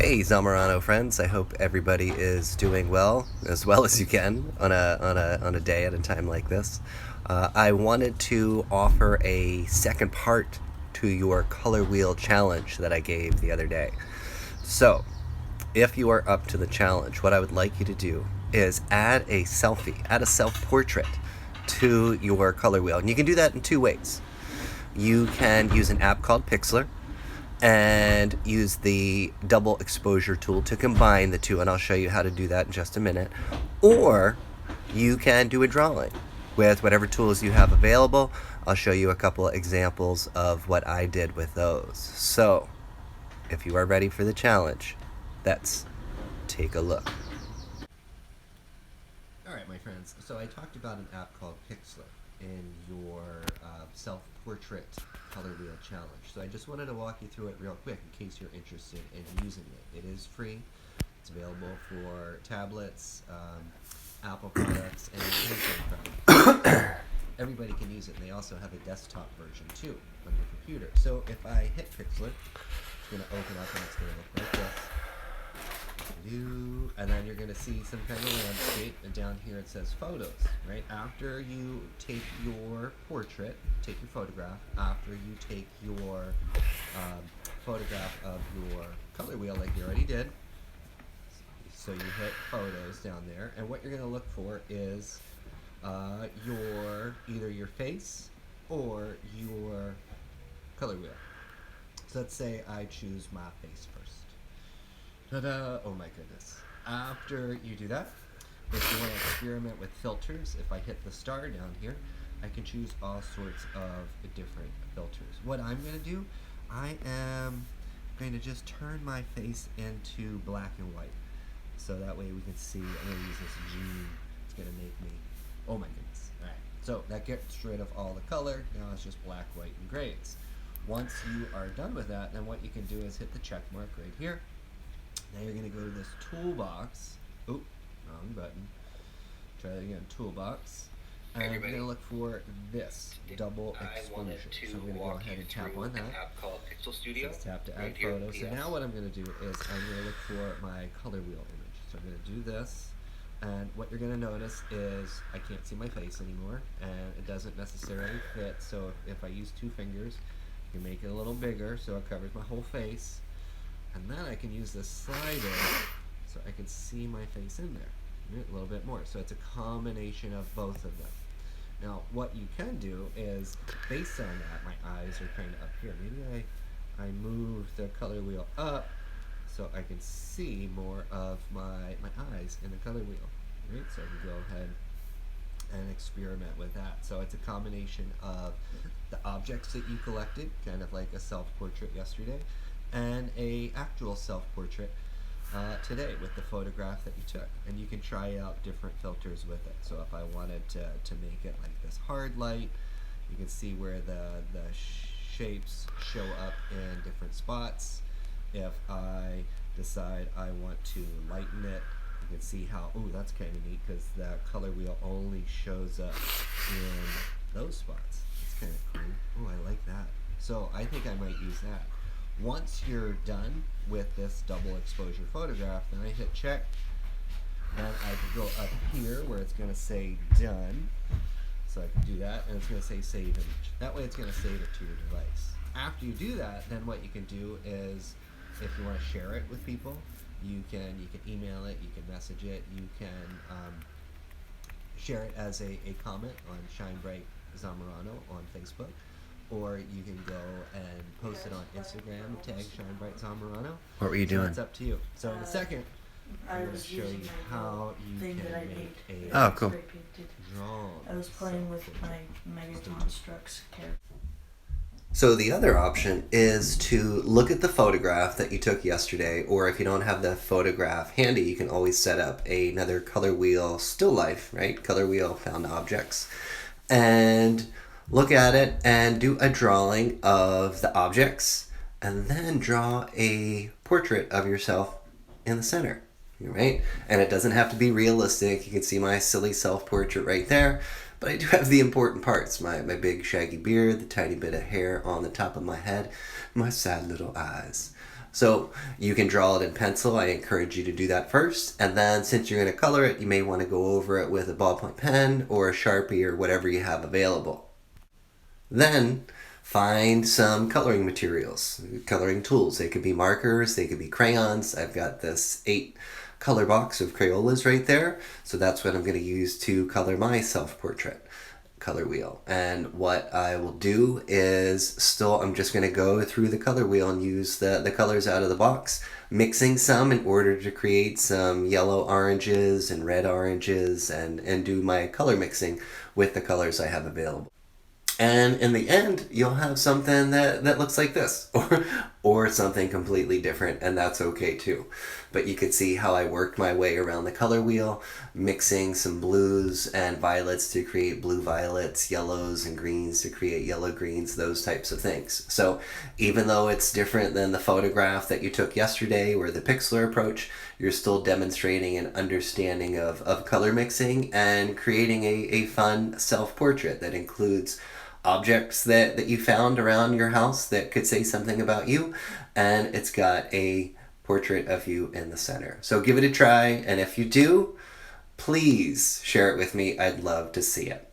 Hey Zamorano friends, I hope everybody is doing well as you can on a day at a time like this. I wanted to offer a second part to your color wheel challenge that I gave the other day. So, if you are up to the challenge, what I would like you to do is add a selfie, add a self-portrait to your color wheel. And you can do that in two ways. You can use an app called Pixlr and use the double exposure tool to combine the two, and I'll show you how to do that in just a minute. Or you can do a drawing with whatever tools you have available. I'll show you a couple of examples of what I did with those. So, if you are ready for the challenge, let's take a look. Alright, my friends, so I talked about an app called Pixlr in your self-portrait color wheel challenge. So I just wanted to walk you through it real quick in case you're interested in using it. It is free. It's available for tablets, Apple products, and Samsung products. Everybody can use it, and they also have a desktop version too on your computer. So if I hit Pixlr, it's going to open up and it's going to look like this. And then you're going to see some kind of landscape, and down here it says photos, right? After you take your portrait, take your photograph, after you take your photograph of your color wheel like you already did, so you hit photos down there, and what you're going to look for is either your face or your color wheel. So let's say I choose my face first. Ta-da! Oh my goodness. After you do that, if you want to experiment with filters, if I hit the star down here, I can choose all sorts of different filters. What I'm going to do, I am going to just turn my face into black and white. So that way we can see. I'm going to use this G. It's going to make me, oh my goodness. Alright, so that gets rid of all the color. Now it's just black, white, and grays. Once you are done with that, then what you can do is hit the check mark right here. Now you're going to go to this toolbox. Oop, wrong button. Try that again, toolbox. And you're going to look for this, double exposure. So I'm going to go ahead and tap on that. It says tap to add photos. So now what I'm going to do is I'm going to look for my color wheel image. So I'm going to do this. And what you're going to notice is I can't see my face anymore. And it doesn't necessarily fit. So if I use two fingers, you can make it a little bigger so it covers my whole face. And then I can use this slider so I can see my face in there a little bit more. So it's a combination of both of them. Now what you can do is, based on that, my eyes are kind of up here. Maybe I move the color wheel up so I can see more of my eyes in the color wheel. Right? So I can go ahead and experiment with that. So it's a combination of the objects that you collected, kind of like a self-portrait yesterday, and a actual self-portrait today with the photograph that you took. And you can try out different filters with it. So if I wanted to make it like this hard light, you can see where the shapes show up in different spots. If I decide I want to lighten it, you can see how, ooh, that's kind of neat because the color wheel only shows up in those spots. It's kind of cool. Ooh, I like that. So I think I might use that. Once you're done with this double exposure photograph, then I hit check, and I can go up here where it's going to say done, so I can do that, and it's going to say save image. That way it's going to save it to your device. After you do that, then what you can do is, if you want to share it with people, you can email it, you can message it, you can share it as a comment on Shine Bright Zamorano on Facebook. Or you can go and post it on Instagram, tag Shine Bright Zamorano. What were you doing? It's up to you. So in a second, I'm going to show you how you can make a drawing. I was playing with my Megaton Strux character. So the other option is to look at the photograph that you took yesterday, or if you don't have the photograph handy, you can always set up another color wheel still life, right? Color wheel found objects. And look at it and do a drawing of the objects, and then draw a portrait of yourself in the center, right? And it doesn't have to be realistic. You can see my silly self-portrait right there, but I do have the important parts, my big shaggy beard, the tiny bit of hair on the top of my head, my sad little eyes. So you can draw it in pencil. I encourage you to do that first. And then since you're going to color it, you may want to go over it with a ballpoint pen or a Sharpie or whatever you have available. Then find some coloring materials, coloring tools. They could be markers, they could be crayons. I've got this 8 color box of Crayolas right there. So that's what I'm going to use to color my self-portrait color wheel. And what I will do is I'm just going to go through the color wheel and use the colors out of the box, mixing some in order to create some yellow oranges and red oranges and do my color mixing with the colors I have available. And in the end, you'll have something that looks like this or something completely different, and that's okay too. But you could see how I worked my way around the color wheel, mixing some blues and violets to create blue violets, yellows and greens to create yellow greens, those types of things. So even though it's different than the photograph that you took yesterday or the Pixlr approach, you're still demonstrating an understanding of color mixing and creating a fun self-portrait that includes objects that you found around your house that could say something about you, and it's got a portrait of you in the center. So give it a try, and if you do, please share it with me. I'd love to see it.